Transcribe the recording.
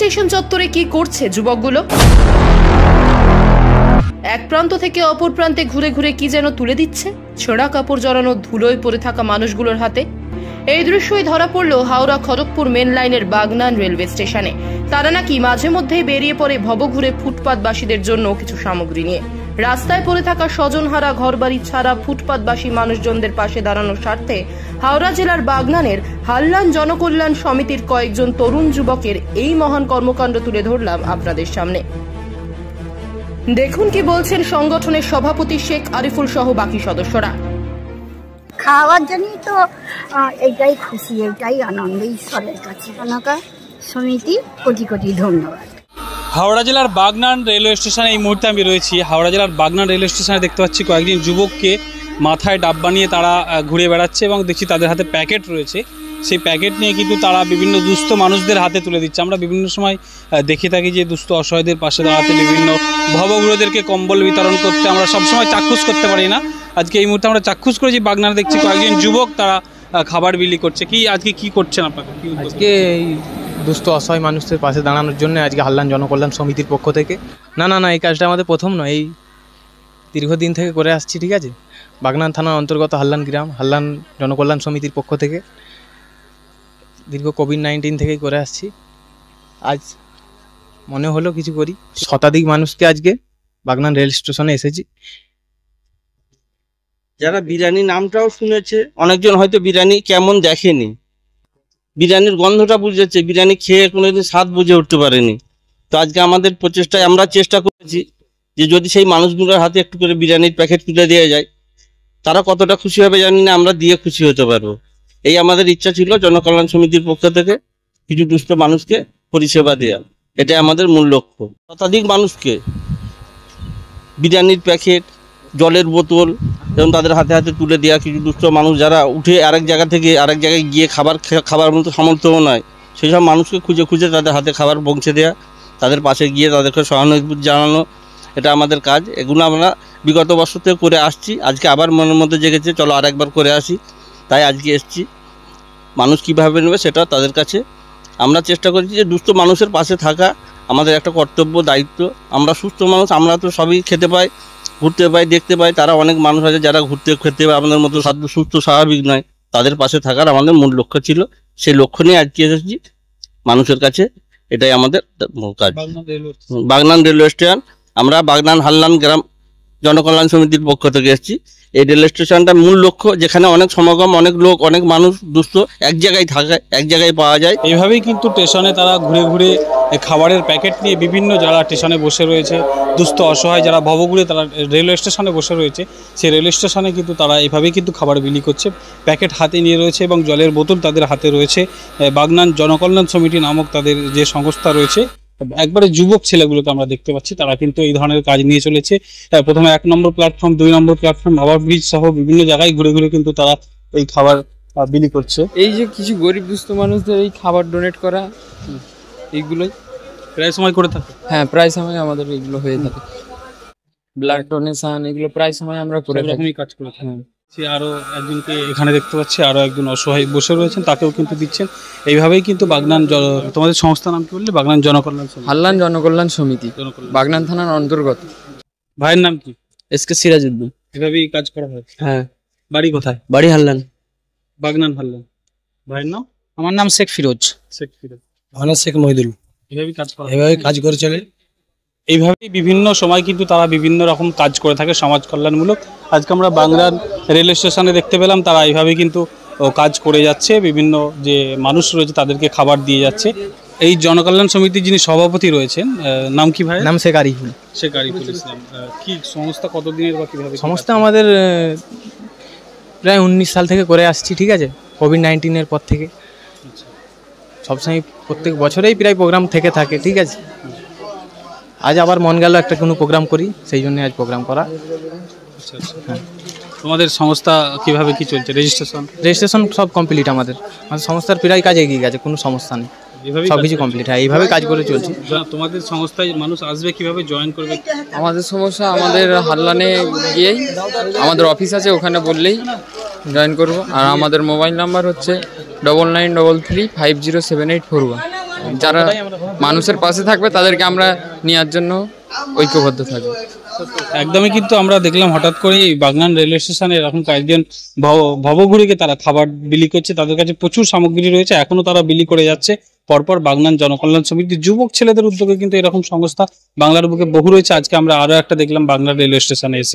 Station চত্বরে কি করছে যুবকগুলো? এক প্রান্ত থেকে অপর প্রান্তে ঘুরে ঘুরে কি যেন তুলে দিচ্ছে ছেঁড়া কাপড় জড়ানো ধুলোয় পড়ে থাকা মানুষগুলোর হাতে। এই দৃশ্যই ধরা পড়লো হাওড়া খড়গপুর মেন লাইনের বাগনান রেলওয়ে স্টেশনে। তারা নাকি মাঝে মধ্যেই বেরিয়ে পড়ে ভবঘুরে ফুটপাতবাসীদের জন্য কিছু সামগ্রী নিয়ে। রাস্তায় পড়ে থাকা স্বজনহারা ঘরবাড়ি ছাড়া ফুটপাতবাসী মানুষজনদের পাশে দাঁড়ানোর স্বার্থে হাওড়া জেলার বাগনানের হাল্লান জনকল্যাণ সমিতির কয়েকজন তরুণ যুবকের এই মহান কর্মকাণ্ড তুলে ধরলাম আপনাদের সামনে। দেখুন কি বলছেন সংগঠনের সভাপতি শেখ আরিফুল সহ বাকি সদস্যরা। খাওয়ার জন্যই তো এইটাই খুশি, এইটাই আনন্দ ঈশ্বরের কাছে। সমিতি কোটি কোটি ধন্যবাদ। হাওড়া জেলার বাগনান রেলওয়ে স্টেশনে এই মুহূর্তে আমি রয়েছি। হাওড়া জেলার বাগনান রেলওয়ে স্টেশনে দেখতে পাচ্ছি কয়েকজন যুবককে মাথায় ডাব্বা নিয়ে তারা ঘুরে বেড়াচ্ছে এবং দেখছি তাদের হাতে প্যাকেট রয়েছে। সেই প্যাকেট নিয়ে কিন্তু তারা বিভিন্ন দুস্থ মানুষদের হাতে তুলে দিচ্ছে। আমরা বিভিন্ন সময় দেখে থাকি যে দুস্থ অসহায়দের পাশে দাঁড়াতে, বিভিন্ন ভবঘুরেদেরকে কম্বল বিতরণ করতে আমরা সবসময় চাক্ষুষ করতে পারি না। আজকে এই মুহূর্তে আমরা চাক্ষুষ করেছি বাগনানে, দেখছি কয়েকজন যুবক তারা খাবার বিলি করছে। কি আজকে কি করছেন আপনারা? আজকে এই দুস্থ অসহায় মানুষদের পাশে দাঁড়ানোর জন্য আজকে হাল্লান জনকল্যাণ সমিতির পক্ষ থেকে না এই কাজটা আমাদের প্রথম নয়, এই দীর্ঘদিন থেকে করে আসছি। ঠিক আছে, বাগনান থানার অন্তর্গত হাল্লান গ্রাম, হাল্লান জনকল্যাণ সমিতির পক্ষ থেকে দীর্ঘ কোভিড-19 থেকেই করে আসছি। আজ মনে হলো কিছু করি। শতাধিক মানুষকে আজকে বাগনান রেল স্টেশনে এসেছি। যারা বিরিয়ানি নামটাও শুনেছে, অনেকজন হয়তো বিরিয়ানি কেমন দেখেনি, বিরিয়ানির গন্ধটা বুঝেছে, বিরিয়ানি খেয়ে কোনোদিন স্বাদ বুঝে উঠতে পারেনি। তো আজকে আমাদের প্রচেষ্টায় আমরা চেষ্টা করেছি যে যদি সেই মানুষগুলোর হাতে একটু করে বিরিয়ানির প্যাকেট তুলে দেওয়া যায়, তারা কতটা খুশি হবে জানি না, আমরা দিয়ে খুশি হতে পারবো। এই আমাদের ইচ্ছা ছিল জনকল্যাণ সমিতির পক্ষ থেকে কিছু দুস্থ মানুষকে পরিষেবা দেওয়া, এটাই আমাদের মূল লক্ষ্য। শতাধিক মানুষকে বিরিয়ানির প্যাকেট, জলের বোতল এবং তাদের হাতে হাতে তুলে দেওয়া। কিছু দুস্থ মানুষ যারা উঠে আরেক জায়গা থেকে আরেক জায়গায় গিয়ে খাবার মতো সামর্থ্যও নয়, সেই সব মানুষকে খুঁজে খুঁজে তাদের হাতে খাবার পৌঁছে দেওয়া, তাদের পাশে গিয়ে তাদেরকে সহানুভূতি জানানো, এটা আমাদের কাজ। এগুলো আমরা বিগত বছর থেকে করে আসছি। আজকে আবার মনের মধ্যে জেগেছে, চলো আরেকবার করে আসি, তাই আজকে এসছি। মানুষ কীভাবে নেবে সেটা তাদের কাছে আমরা চেষ্টা করেছি যে দুস্থ মানুষের পাশে থাকা আমাদের একটা কর্তব্য, দায়িত্ব। আমরা সুস্থ মানুষ, আমরা তো সবই খেতে পাই, ঘুরতে পাই, দেখতে পাই। তারা অনেক মানুষ আছে যারা খেতে পায়, আমাদের মতো সুস্থ স্বাভাবিক নয়, তাদের পাশে থাকার আমাদের মূল লক্ষ্য ছিল। সেই লক্ষ্য নিয়ে আজকে এসেছি মানুষের কাছে, এটাই আমাদের কাজ। বাগনান রেলওয়ে স্টেশন, আমরা বাগনান হাল্লান গ্রাম জনকল্যাণ সমিতির পক্ষ থেকে এসেছি। এই রেল স্টেশনটা মূল লক্ষ্য, যেখানে অনেক সমাগম, অনেক লোক, অনেক মানুষ দুস্থ এক জায়গায় থাকে, এক জায়গায় পাওয়া যায়। এইভাবেই কিন্তু স্টেশনে তারা ঘুরে ঘুরে খাবারের প্যাকেট নিয়ে বিভিন্ন যারা স্টেশনে বসে রয়েছে, দুস্থ অসহায় যারা ভবঘুরে তারা রেলওয়ে স্টেশনে বসে রয়েছে, সেই রেলওয়ে স্টেশনে কিন্তু তারা এইভাবেই কিন্তু খাবার বিলি করছে। প্যাকেট হাতে নিয়ে রয়েছে এবং জলের বোতল তাদের হাতে রয়েছে। বাগনান জনকল্যাণ সমিতি নামক তাদের যে সংস্থা রয়েছে, একবারে যুবক ছেলেগুলোকে আমরা দেখতে পাচ্ছি, তারা কিন্তু এই ধরনের কাজ নিয়ে চলেছে। প্রথমে 1 নম্বর প্ল্যাটফর্ম, 2 নম্বর প্ল্যাটফর্ম, ওভারব্রিজ সহ বিভিন্ন জায়গায় ঘুরে ঘুরে কিন্তু তারা এই খাবার বিলি করছে। এই যে কিছু গরিব দুস্থ মানুষদের এই খাবার ডোনেট করা, এইগুলোই প্রায় সময় করে থাকে। হ্যাঁ, প্রায় সময় আমাদের এগুলো হয়ে থাকে। ব্লাড ডোনেশন, এগুলো প্রায় সময় আমরা করে থাকি। কাজ করে থাকি। আরো একজনকে এখানে দেখতে পাচ্ছি, আরো একজন অসহায় বসে রয়েছেন, তাকেও কিন্তু দিচ্ছেন। এইভাবেই কিন্তু বাগনান, তোমাদের সংস্থার নাম কি বললে? বাগনান জনকল্যাণ সমিতি, হাল্লান জনকল্যাণ সমিতি, বাগনান থানার অন্তর্গত। ভাইয়ের নাম কি? এসকে সিরাজউদ্দিন। এভাবেই কাজ করা হয়? হ্যাঁ। বাড়ি কোথায়? বাড়ি হাল্লান, বাগনান হাল্লান। ভাইয়ের নাম? আমার নাম শেখ ফিরোজ। শেখ ফিরোজ। আমার শেখ মহিদুল। এভাবেই কাজ করা, এভাবে কাজ করে চলে। এইভাবেই বিভিন্ন সময় কিন্তু তারা বিভিন্ন রকম কাজ করে থাকে সমাজ কল্যাণমূলক। আজকে আমরা বাগনান রেল স্টেশনে দেখতে পেলাম তারা এইভাবে কিন্তু কাজ করে যাচ্ছে, বিভিন্ন যে মানুষ রয়েছে তাদেরকে খাবার দিয়ে যাচ্ছে। এই জনকল্যাণ সমিতির যিনি সভাপতি রয়েছেন, নাম কি ভাই? নাম শেখ আরিফুল। শেখ আরিফুল ইসলাম। কি সংস্থা কতদিনের বা কীভাবে? সংস্থা আমাদের প্রায় 19 সাল থেকে করে আসছি। ঠিক আছে, কোভিড-19 পর থেকে সবসময় প্রত্যেক বছরেই প্রায় প্রোগ্রাম থেকে থাকে। ঠিক আছে, আজ আবার মন গেল একটা কোনো প্রোগ্রাম করি, সেই জন্য আজ প্রোগ্রাম করা। হ্যাঁ। তোমাদের সংস্থা কিভাবে কি চলছে? রেজিস্ট্রেশন সব কমপ্লিট। আমাদের সংস্থার প্রায় কাজ এগিয়ে গেছে, কোনো সমস্যা নেই, সব কিছু কমপ্লিট। হ্যাঁ, এইভাবে কাজ করে চলছে। তোমাদের সংস্থায় মানুষ আসবে কিভাবে, জয়েন করবে? আমাদের সমস্যা, আমাদের হাল্লানে গিয়েই আমাদের অফিস আছে, ওখানে বললেই জয়েন করব। আর আমাদের মোবাইল নাম্বার হচ্ছে 9933507841। যারা মানুষের পাশে থাকবে তাদেরকে আমরা নেওয়ার জন্য ঐক্যবদ্ধ থাকবো। একদমই কিন্তু আমরা দেখলাম হঠাৎ করে এই বাগনান রেলওয়ে স্টেশনে এরকম কয়েকজন ভবঘুরেকে তারা খাবার বিলি করছে, তাদের কাছে প্রচুর সামগ্রী রয়েছে, এখনো তারা বিলি করে যাচ্ছে। পরপর বাগনান জনকল্যাণ সমিতি যুবক ছেলেদের উদ্যোগে কিন্তু এরকম সংস্থা বাংলার বুকে বহু রয়েছে। আজকে আমরা আরো একটা দেখলাম বাগনান রেলওয়ে স্টেশনে এসে।